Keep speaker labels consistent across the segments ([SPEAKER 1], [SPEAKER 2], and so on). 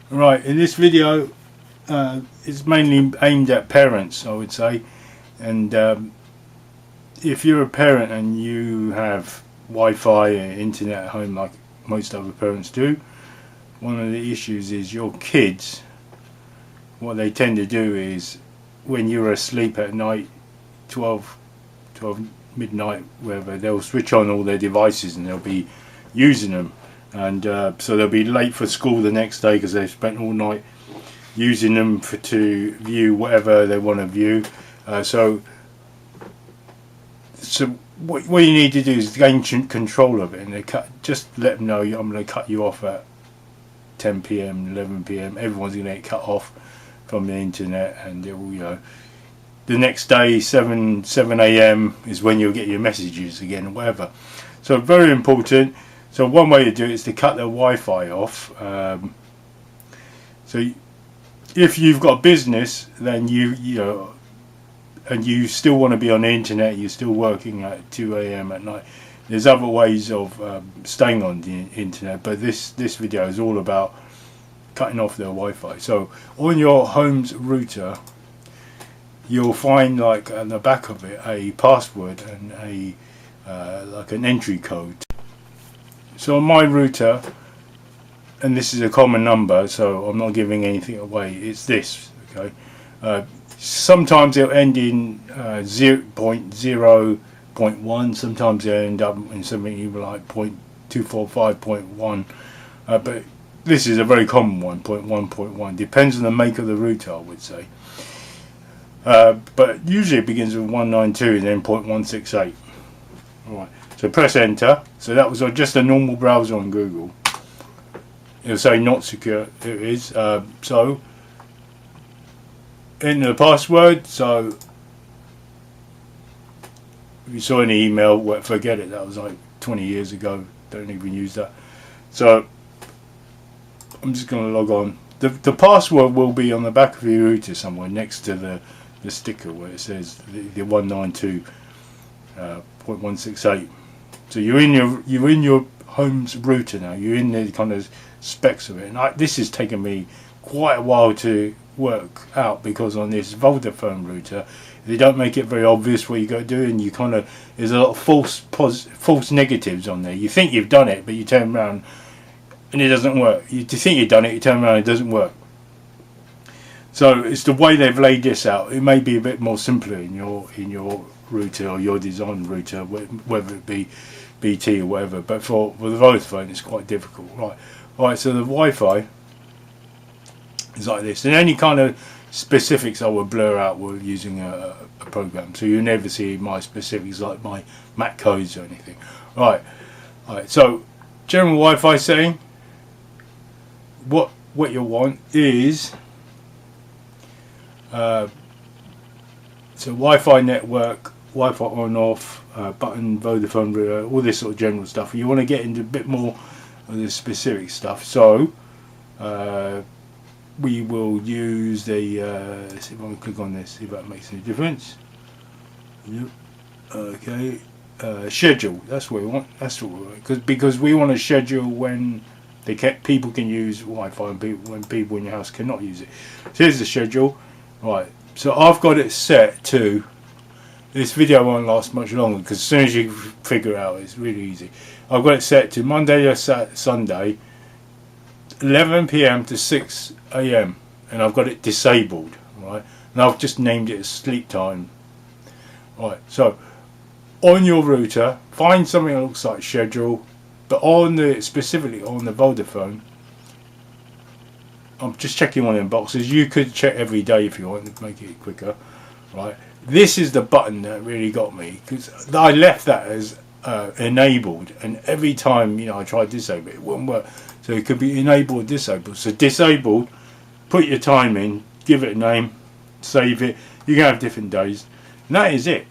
[SPEAKER 1] Right, in this video, it's mainly aimed at parents, I would say. And if you're a parent and you have Wi-Fi and internet at home like most other parents do, one of the issues is your kids, what they tend to do is when you're asleep at night, 12 midnight, wherever, they'll switch on all their devices and they'll be using them. And so they'll be late for school the next day because they've spent all night using them to view whatever they want to view. So what you need to do is gain control of it, and just let them know I'm going to cut you off at 10 p.m, 11 p.m. Everyone's going to get cut off from the internet, and it will, the next day 7 a.m. is when you'll get your messages again, or whatever. So very important. So one way to do it is to cut the Wi-Fi off. So if you've got a business, then and you still want to be on the internet, you're still working at 2 a.m. at night, there's other ways of staying on the internet, but this video is all about cutting off their Wi-Fi. So on your home's router, you'll find, like, on the back of it, a password and like an entry code. So on my router, and this is a common number, so I'm not giving anything away, it's this, okay? Sometimes it'll end in 0.0.1, sometimes it'll end up in something even like 0.245.1, but this is a very common one, 0.1.1. Depends on the make of the router, I would say. But usually it begins with 192 and then 0.168. Alright, so press enter. So that was just a normal browser on Google. It'll say not secure. It is. So enter the password. So if you saw an email, well, forget it. That was like 20 years ago. Don't even use that. So I'm just going to log on. The password will be on the back of your router somewhere next to the sticker where it says the 192.168. So you're in your home's router now. You're in the kind of specs of it. And this has taken me quite a while to work out, because on this Vodafone router, they don't make it very obvious what you got to do, and there's a lot of false negatives on there. You think you've done it, but you turn around and it doesn't work. You think you've done it, you turn around and it doesn't work. So it's the way they've laid this out. It may be a bit more simpler in your router or your design router, whether it be BT or whatever. But for the Vodafone, it's quite difficult. Right. So the Wi-Fi is like this, and any kind of specifics I will blur out while using a program. So you never see my specifics, like my MAC codes or anything. Right. So general Wi-Fi setting. What you want is so Wi-Fi network, Wi-Fi on off, button, Vodafone router, all this sort of general stuff. You want to get into a bit more of the specific stuff. So we will use the let's see if I can click on this, see if that makes any difference. Yep. Okay. Schedule. That's what we want. That's what we want. Because we want to schedule when people can use Wi-Fi and when people in your house cannot use it. So here's the schedule. Right. So I've got it set to. This video won't last much longer, because as soon as you figure it out, it's really easy. I've got it set to Monday to Sunday, 11 p.m. to 6 a.m. and I've got it disabled. Right. And I've just named it as sleep time. Right. So on your router, find something that looks like schedule, but specifically on the Vodafone, I'm just checking one of them boxes. You could check every day if you want to make it quicker. Right. This is the button that really got me, because I left that as enabled, and every time I tried to disable it wouldn't work. So it could be enabled or disabled. So disabled, put your time in, give it a name, save it. You can have different days, and that is it.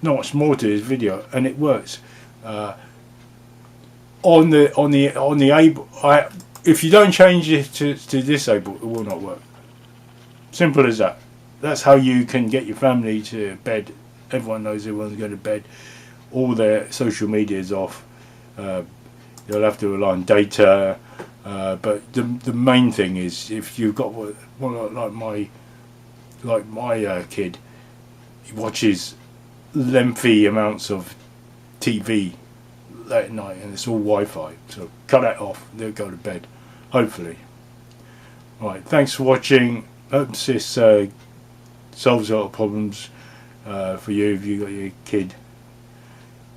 [SPEAKER 1] Not much more to this video, and it works. On the able, if you don't change it to disable, it will not work. Simple as that. That's how you can get your family to bed. Everyone knows everyone's going to bed. All their social media is off. You'll have to rely on data, But the main thing is, if you've got one like my kid, he watches lengthy amounts of TV late at night, and it's all Wi-Fi. So cut that off. They'll go to bed, hopefully. Right. Thanks for watching. Hope this solves a lot of problems for you if you got your kid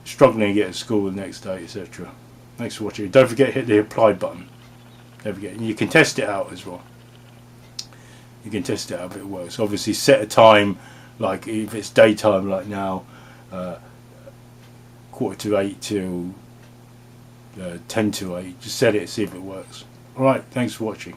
[SPEAKER 1] struggling to get to school the next day, etc. Thanks for watching. Don't forget to hit the apply button. Don't forget, and you can test it out as well. You can test it out if it works. Obviously, set a time, like if it's daytime, like now, 7:45 till 7:50. Just set it, see if it works. Alright, thanks for watching.